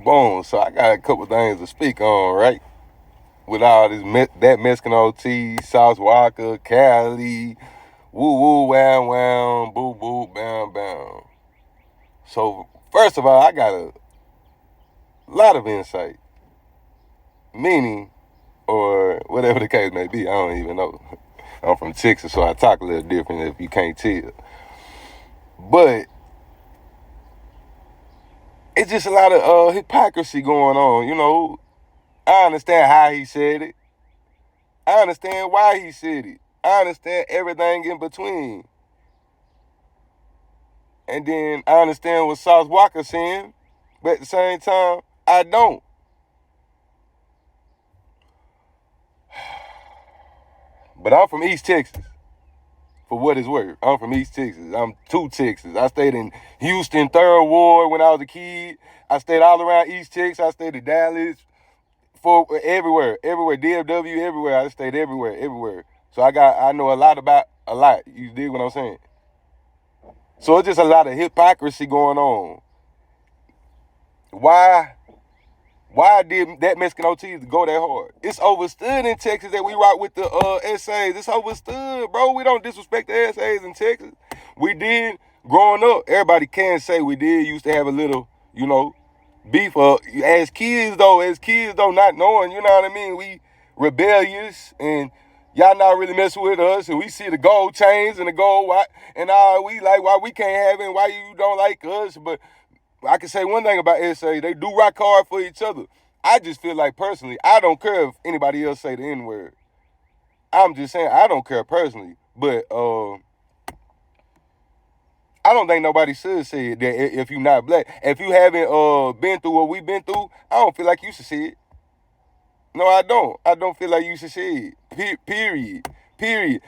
Boom. So I got a couple things to speak on, right? With all this that Mexican OT, Sauce Walka, Cali, woo woo, wham wham, boo boo, bam bam. So first of all, I got a lot of insight, meaning, or whatever the case may be. I don't even know. I'm from Texas, so I talk a little different if you can't tell. But it's just a lot of hypocrisy going on. I understand how he said it. I understand why he said it. I understand everything in between. And then I understand what Sauce Walker saying, but at the same time, I don't. But I'm from East Texas, for what it's worth. I'm from East Texas. I'm to Texas. I stayed in Houston, 3rd Ward when I was a kid. I stayed all around East Texas. I stayed in Dallas, for everywhere, DFW, everywhere. I stayed everywhere. So I know a lot about a lot. You dig what I'm saying? So it's just a lot of hypocrisy going on. Why did that Mexican OT go that hard? It's overstood in Texas that we rock with the essays. It's overstood, bro. We don't disrespect the essays in Texas. We did growing up. Everybody can say we did used to have a little, beef. As kids though, not knowing, you know what I mean? We rebellious and y'all not really messing with us, and we see the gold chains and the gold we like why we can't have it and why you don't like us. But I can say one thing about SA, they do rock hard for each other. I just feel like personally, I don't care if anybody else say the N-word. I'm just saying I don't care personally. But I don't think nobody should say it that if you're not black. If you haven't been through what we've been through, I don't feel like you should say it. No, I don't. I don't feel like you should say it. Period.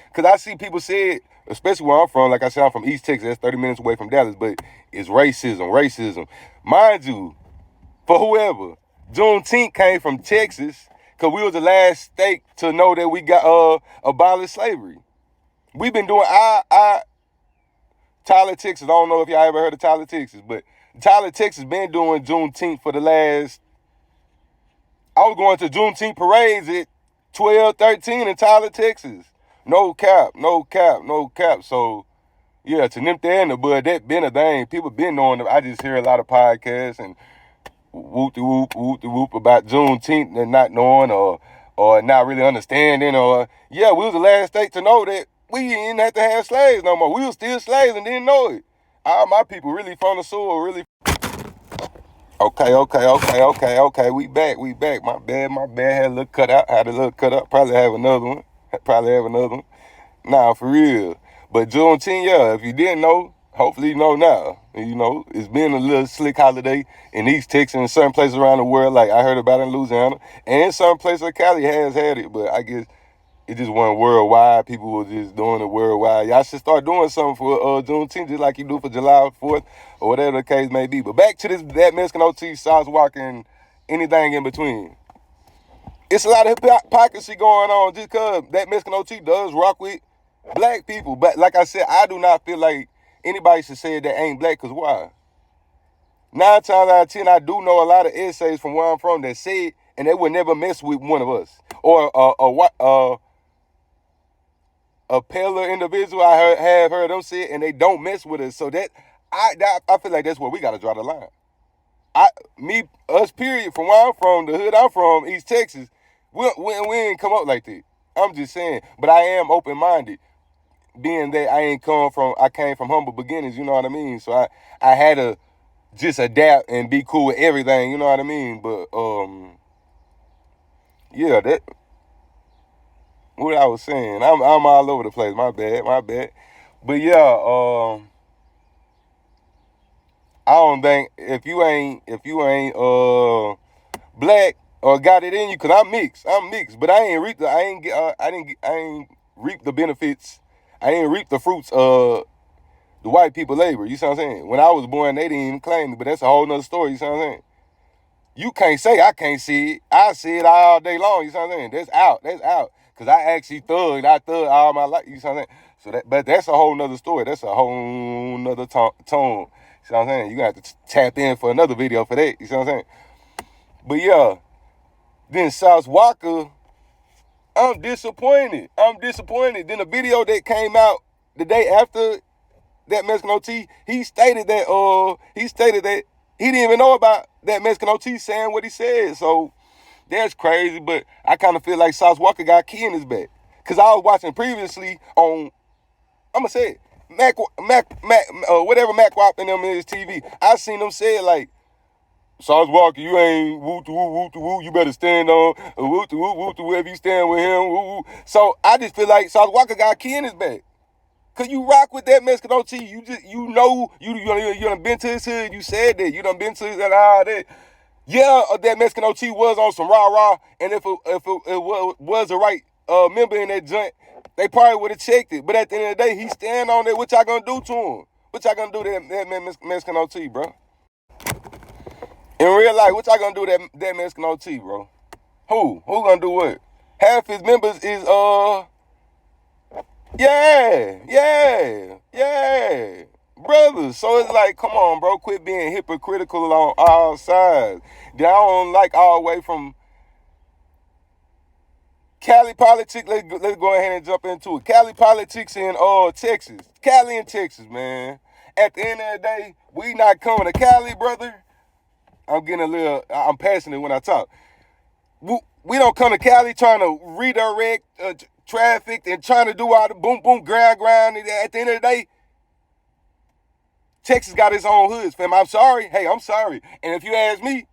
Because I see people say it, especially where I'm from. Like I said, I'm from East Texas. That's 30 minutes away from Dallas. But it's racism. Mind you, for whoever, Juneteenth came from Texas because we was the last state to know that we got abolished slavery. We've been doing our Tyler, Texas. I don't know if y'all ever heard of Tyler, Texas, but Tyler, Texas been doing Juneteenth for the last... I was going to Juneteenth parades at 12, 13 in Tyler, Texas. No cap. So, yeah, to nip that in the bud, that been a thing. People been knowing it. I just hear a lot of podcasts and whoop about Juneteenth and not knowing or not really understanding. We was the last state to know that we didn't have to have slaves no more. We were still slaves and didn't know it. All my people really from the soil, really. Okay. We back. My bad. Had a little cut out. Probably have another one. Nah, for real. But Juneteenth, yeah, if you didn't know, hopefully you know now. It's been a little slick holiday in East Texas and certain places around the world, like I heard about in Louisiana. And some places like Cali has had it, but I guess it just went worldwide. People were just doing it worldwide. Y'all should start doing something for Juneteenth, just like you do for July 4th or whatever the case may be. But back to that Mexican OT, Sauce Walker, and anything in between. It's a lot of hypocrisy going on just because that Mexican OT does rock with black people. But like I said, I do not feel like anybody should say that ain't black, because why? 9 times out of 10, I do know a lot of essays from where I'm from that say it, and they would never mess with one of us. Or a paler individual, I have heard them say it, and they don't mess with us. So I feel like that's where we got to draw the line. Us, period, from where I'm from, the hood I'm from, East Texas, we ain't come up like that. I'm just saying. But I am open-minded, being that I came from humble beginnings, you know what I mean? So I had to just adapt and be cool with everything, you know what I mean? But, yeah, that... What I was saying, I'm all over the place. My bad. But yeah, I don't think if you ain't black or got it in you, cause I'm mixed, but I ain't reap the benefits. I ain't reap the fruits of the white people labor. You see what I'm saying? When I was born, they didn't even claim me, but that's a whole nother story. You see what I'm saying? You can't say I can't see it. I see it all day long. You see what I'm saying? That's out. Because I actually thugged. I thugged all my life. You see what I'm saying? But that's a whole nother story. That's a whole nother tone. You see what I'm saying? You got to tap in for another video for that. You see what I'm saying? But yeah, then Sauce Walka, I'm disappointed. I'm disappointed. Then the video that came out the day after that Mexican OT, he stated that he didn't even know about that Mexican OT saying what he said. So that's crazy. But I kind of feel like Sauce Walka got key in his back. Cause I was watching previously on, I'ma say it, whatever Mac Wop and them in his TV. I seen them say it like, Sauce Walka, you ain't woo, you better stand on woo wherever you stand with him, woo. So I just feel like Sauce Walka got a key in his back. Cause you rock with that Mexican OT. You done been to his hood, you said that. You done been to his hood, all that. Yeah, that Mexican OT was on some rah-rah, and if it was a right member in that joint, they probably would have checked it. But at the end of the day, he stand on it. What y'all gonna do to him? What y'all gonna do to that Mexican OT, bro? In real life, what y'all gonna do to that Mexican OT, bro? Who gonna do what? Half his members is yeah, brothers. So it's like, come on, bro, quit being hypocritical on all sides. Then I don't like all the way from Cali politics. Let's go ahead and jump into it. Cali politics in Texas. Cali and Texas, man. At the end of the day, we not coming to Cali, brother. I'm passionate when I talk. We don't come to Cali trying to redirect traffic and trying to do all the boom, grind. At the end of the day, Texas got its own hoods, fam. I'm sorry. Hey, I'm sorry. And if you ask me,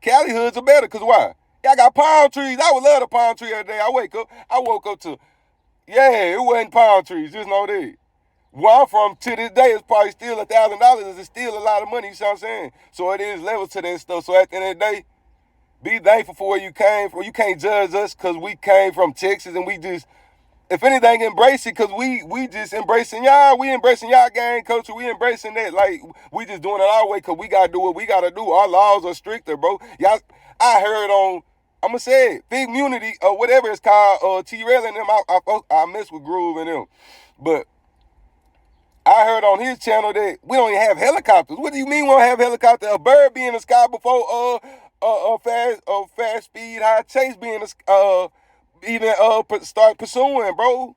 Cali hoods are better, because why? Y'all got palm trees. I would love a palm tree every day. I woke up to, it wasn't palm trees. Just know that. Where I'm from, to this day, it's probably still $1,000. It's still a lot of money, you see what I'm saying? So it is levels to that stuff. So at the end of the day, be thankful for where you came from. You can't judge us because we came from Texas, and we just, if anything, embrace it, because we just embracing y'all. We embracing y'all gang culture. We embracing that. Like, we just doing it our way because we got to do what we got to do. Our laws are stricter, bro. Y'all, I heard on, I'm going to say it, Big Munity, or whatever it's called, T-Rail and them, I mess with Groove and them. But I heard on his channel that we don't even have helicopters. What do you mean we don't have helicopters? A bird be in the sky before fast speed high chase be in the start pursuing, bro.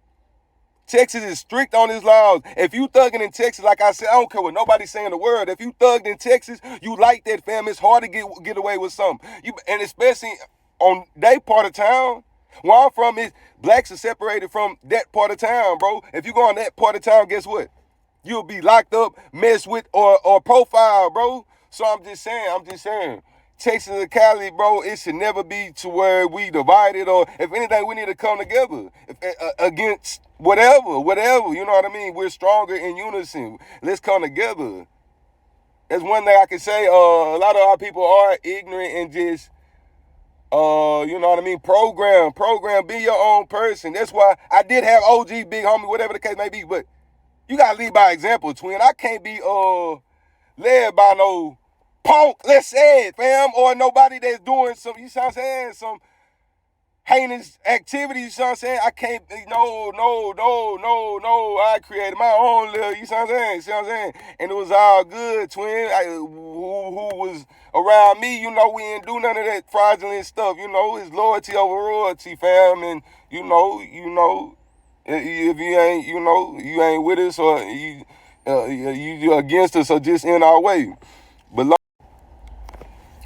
Texas is strict on his laws. If you thugging in Texas, like I said, I don't care what nobody's saying in the world. If you thugged in Texas, you like that, fam. It's hard to get away with something. And especially on that part of town. Where I'm from, blacks are separated from that part of town, bro. If you go on that part of town, guess what? You'll be locked up, messed with, or profiled, bro. So I'm just saying. Texas and Cali, bro, it should never be to where we divided, or if anything, we need to come together against whatever, you know what I mean? We're stronger in unison. Let's come together. That's one thing I can say. A lot of our people are ignorant and just, you know what I mean? Program, be your own person. That's why I did have OG, big homie, whatever the case may be, but you gotta lead by example, twin. I can't be led by no punk, let's say it, fam, or nobody that's doing some, you see what I'm saying, some heinous activities, you see what I'm saying? I can't, no, I created my own little, you see what I'm saying, and it was all good, twin. Who was around me, you know, we didn't do none of that fraudulent stuff, you know, it's loyalty over royalty, fam, and you know, if you ain't, you know, you ain't with us, or you against us, or just in our way. But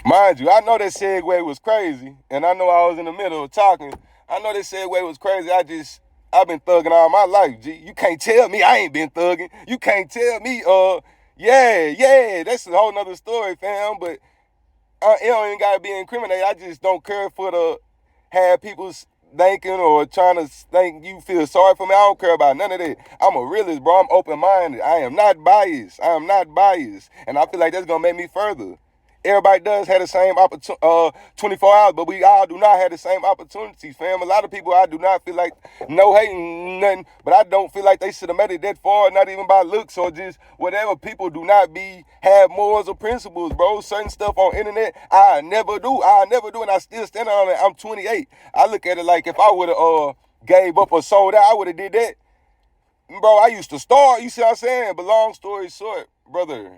mind you, I know that segue was crazy, and I know I was in the middle of talking. I know that segue was crazy. I've been thugging all my life, G. You can't tell me I ain't been thugging. You can't tell me, that's a whole nother story, fam. But it don't even gotta be incriminated. I just don't care for the have people thinking or trying to think you feel sorry for me. I don't care about none of that. I'm a realist, bro. I'm open-minded. I am not biased. And I feel like that's gonna make me further. Everybody does have the same 24 hours, but we all do not have the same opportunities, fam. A lot of people, I do not feel like, no hating, nothing, but I don't feel like they should have made it that far, not even by looks or just whatever. People do not have morals or principles, bro. Certain stuff on internet, I never do, and I still stand on it. I'm 28. I look at it like if I would have gave up or sold out, I would have did that. Bro, I used to start, you see what I'm saying? But long story short, brother,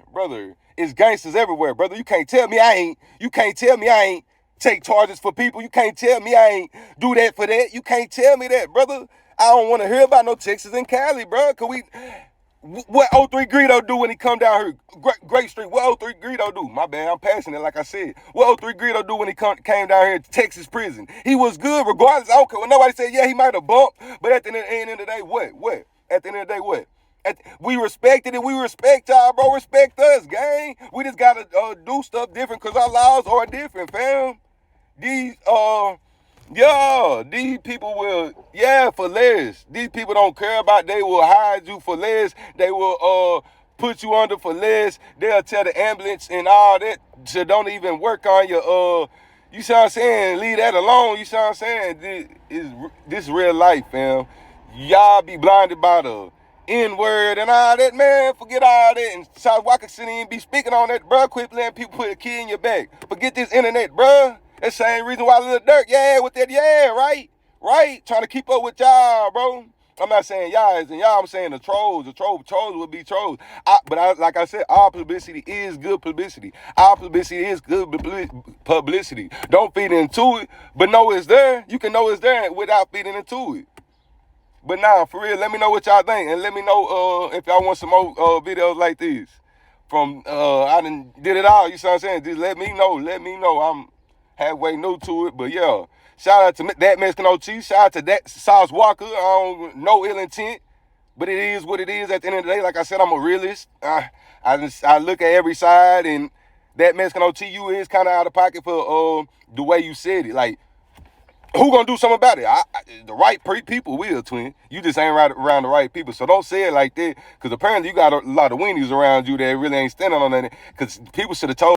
it's gangsters everywhere, brother. You can't tell me I ain't take charges for people. You can't tell me I ain't do that for that. You can't tell me that, brother. I don't want to hear about no Texas and Cali, bro. What O3 Greedo do when he come down here? Great Street. What O3 Greedo do? My bad, I'm passionate, like I said. What O3 Greedo do when he came down here to Texas prison? He was good regardless. Okay, when nobody said, yeah, he might have bumped, but at the end of the day, what? At the end of the day, what? We respected it. We respect y'all, bro. Respect us, gang. We just gotta do stuff different because our laws are different, fam. These people will, for less. These people don't care about, they will hide you for less. They will put you under for less. They'll tell the ambulance and all that so don't even work on your you see what I'm saying? Leave that alone. You see what I'm saying? This real life, fam. Y'all be blinded by the N-word and all that, man. Forget all that. And South Walka City and be speaking on that, bro. Quit letting people put a key in your back. Forget this internet, bro. That's the same reason why Lil Durk, with that, right? Right? Trying to keep up with y'all, bro. I'm not saying y'all as in y'all, I'm saying the trolls. The trolls would be trolls. Like I said, our publicity is good publicity. Our publicity is good publicity. Don't feed into it, but know it's there. You can know it's there without feeding into it. But nah, for real, let me know what y'all think. And let me know if y'all want some more videos like this. I done did it all, you see what I'm saying? Just let me know. I'm halfway new to it, but yeah. Shout out to that Mexican OT. Shout out to that Sauce Walker. No ill intent, but it is what it is. At the end of the day, like I said, I'm a realist. I look at every side, and that Mexican OT, you is kind of out of pocket for the way you said it. Like, who gonna do something about it? The right people will, twin. You just ain't around the right people. So don't say it like that, because apparently you got a lot of weenies around you that really ain't standing on that. Because people should have told